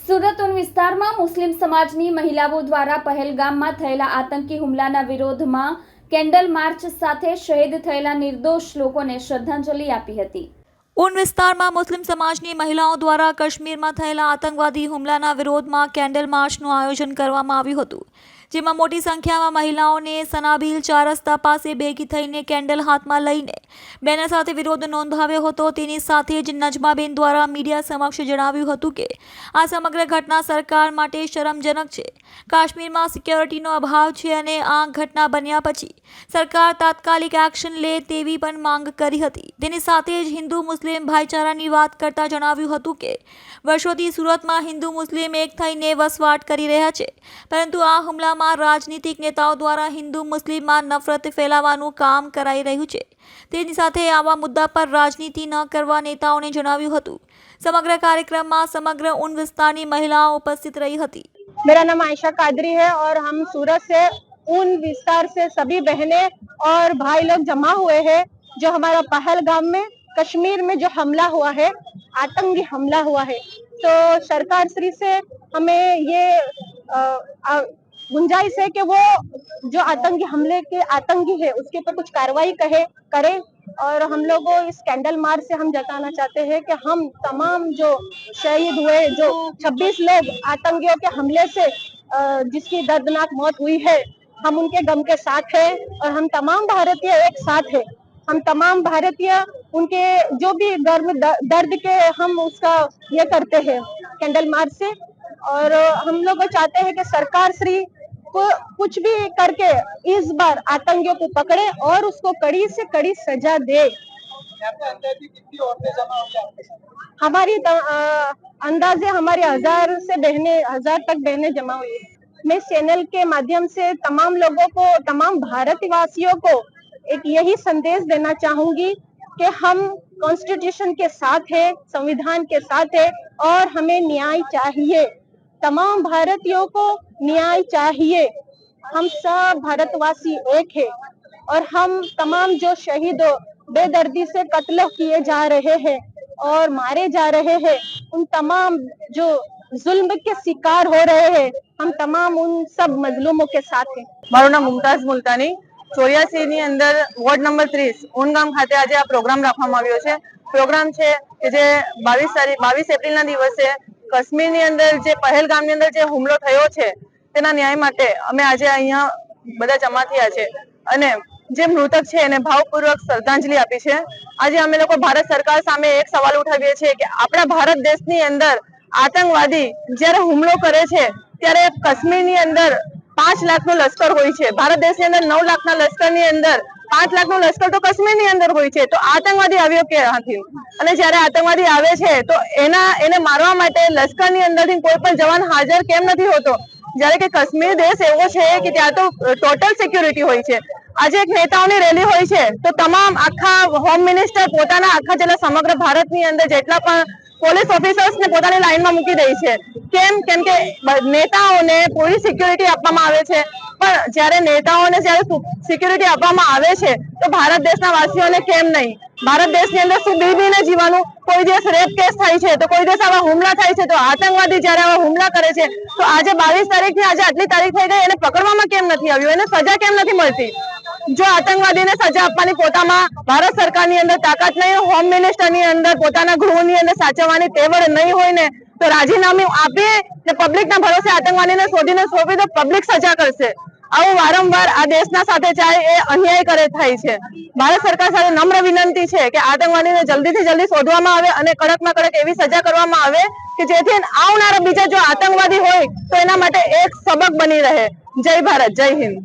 સુરત ઉન વિસ્તારમાં મુસ્લિમ સમાજની મહિલાઓ દ્વારા પહેલગામમાં થયેલા આતંકી હુમલાના વિરોધમાં કેન્ડલ માર્ચ સાથે શહીદ થયેલા નિર્દોષ લોકોને શ્રદ્ધાંજલિ આપી હતી। ઉન વિસ્તારમાં મુસ્લિમ સમાજની મહિલાઓ દ્વારા કાશ્મીરમાં થયેલા આતંકવાદી હુમલાના વિરોધમાં કેન્ડલ માર્ચનું આયોજન કરવામાં આવ્યું હતું, જેમાં મોટી સંખ્યામાં મહિલાઓને સનાબીલ 4 રસ્તા પાસે ભેગી થઈને કેન્ડલ હાથમાં લઈને બેનર સાથે વિરોધ નોંધાવ્યો હતો। તેની સાથે જ નજમાબેન દ્વારા મીડિયા સમક્ષ જણાવ્યું હતું કે આ સમગ્ર ઘટના સરકાર માટે શરમજનક છે। કાશ્મીરમાં સિક્યોરિટીનો અભાવ છે અને આ ઘટના બન્યા પછી સરકાર તાત્કાલિક એક્શન લે તેવી પણ માંગ કરી હતી। તેની સાથે જ હિન્દુ મુસ્લિમ ભાઈચારાની વાત કરતા જણાવ્યું હતું કે વર્ષોથી સુરતમાં હિન્દુ મુસ્લિમ એક થઈને વસવાટ કરી રહ્યા છે, પરંતુ આ હુમલામાં રાજનીતિક નેતાઓ દ્વારા હિન્દુ મુસ્લિમમાં નફરત ફેલાવવાનું કામ કરાઈ રહ્યું છે। તેની સાથે આવા મુદ્દા પર રાજનીતિ ન કરવા નેતાઓને જણાવ્યું હતું। समग्र कार्यक्रम में समग्र उन विस्तार की महिलाओं उपस्थित रही थी। मेरा नाम आयशा कादरी है और हम सूरत से उन विस्तार से सभी बहनें और भाई लोग जमा हुए हैं। जो हमारा पहलगाम में कश्मीर में जो हमला हुआ है, आतंकी हमला हुआ है, तो सरकार श्री से हमें ये गुंजाइश है कि वो जो आतंकी हमले के आतंकी है उसके ऊपर कुछ कार्रवाई करे। और हम लोगों इस कैंडल मार्च से हम जताना चाहते हैं कि हम तमाम जो शहीद हुए, जो 26 लोग आतंकियों के हमले से जिसकी दर्दनाक मौत हुई है, हम उनके गम के साथ हैं और हम तमाम भारतीय एक साथ हैं। हम तमाम भारतीय उनके जो भी दर्द के हम उसका ये करते हैं कैंडल मार्च से। और हम लोग चाहते हैं कि सरकार श्री को कुछ भी करके इस बार आतंकियों को पकड़े और उसको कड़ी से कड़ी सजा दे। हमारी अंदाजे हमारे 1000 तक बहनें जमा हुई है। मैं चैनल के माध्यम से तमाम लोगों को, तमाम भारतवासियों को एक यही संदेश देना चाहूंगी कि हम कॉन्स्टिट्यूशन के साथ है, संविधान के साथ है और हमें न्याय चाहिए। तमाम भारतीयों को न्याय चाहिए। हम सब भारतवासी एक है और हम तमाम जो शहीदों बेदर्दी से कत्ल किए जा रहे हैं और मारे जा रहे हैं, उन तमाम जो जुल्म के शिकार हो रहे हैं, हम तमाम उन सब मजलूमों के साथ हैं। મારું નામ મુમતાઝ મુલતાની 84 ની અંદર વોર્ડ નંબર 30 ઉનગામ ખાતે આજે આ પ્રોગ્રામ રાખવામાં આવ્યો છે। પ્રોગ્રામ છે કે જે 22 એપ્રિલના દિવસે કાશ્મીરની અંદર જે પહેલગામની અંદર જે હુમલો થયો છે તેના ન્યાય માટે અમે આજે અહીંયા બધા જમા થયા છે અને જે મૃતક છે એને ભાવપૂર્વક શ્રદ્ધાંજલિ આપી છે। આજે અમે લોકો ભારત સરકાર સામે એક સવાલ ઉઠાવીએ છીએ કે આપણા ભારત દેશની અંદર આતંકવાદી જ્યારે હુમલો કરે છે ત્યારે કાશ્મીરની અંદર 5 લાખનો લશ્કર હોય છે। ભારત દેશની અંદર 9 લાખના લશ્કરની અંદર 5 લાખનો લશ્કર તો કાશ્મીરની અંદર હોય છે, તો આતંકવાદી આવ્યો ક્યાંથી? અને જ્યારે આતંકવાદી આવે છે તો એને મારવા માટે લશ્કરની અંદરથી કોઈ પણ જવાન હાજર કેમ નથી હોતો? જ્યારે કે કાશ્મીર દેશ એવો છે કે ત્યાં તો ટોટલ સિક્યુરિટી હોય છે। આજે એક નેતાઓની રેલી હોય છે તો તમામ આખા હોમ મિનિસ્ટર પોતાના આખા જેટલા સમગ્ર ભારતની અંદર જેટલા પણ પોલીસ ઓફિસર્સને પોતાની લાઈનમાં મૂકી દે છે। કેમ કે નેતાઓને પૂરી સિક્યુરિટી આપવામાં આવે છે, પણ જ્યારે નેતાઓને જ્યારે સિક્યુરિટી આપવામાં આવે છે તો ભારત દેશના વાસીઓને કેમ નહીં? ભારત દેશની અંદર શું બીબીને જીવાનું? કોઈ દિવસ રેપ કેસ થાય છે તો કોઈ દિવસ આવા હુમલા થાય છે, તો આતંકવાદી જ્યારે આવા હુમલા કરે છે તો આજે 22 તારીખથી આજે આટલી તારીખ થઈ ગઈ, એને પકડવામાં કેમ નથી આવ્યું? એને સજા કેમ નથી મળતી? જો આતંકવાદીને સજા આપવાની પોતામાં ભારત સરકારની અંદર તાકાત નહીં, હોમ મિનિસ્ટરની અંદર પોતાના ગૃહની અંદર સાચવવાની તેવડ નહીં હોય ને તો રાજીનામું આપી ને પબ્લિકના ભરોસે આતંકવાદીને શોધીને સોંપી તો પબ્લિક સજા કરશે। આવું વારંવાર આ દેશના સાથે જાય એ અન્યાય થાય છે। ભારત સરકાર સાથે નમ્ર વિનંતી છે કે આતંકવાદીને જલ્દીથી જલ્દી શોધવામાં આવે અને કડકમાં કડક એવી સજા કરવામાં આવે કે જેથી આવનારા બીજા જો આતંકવાદી હોય તો એના માટે એક સબક બની રહે। જય ભારત, જય હિન્દ।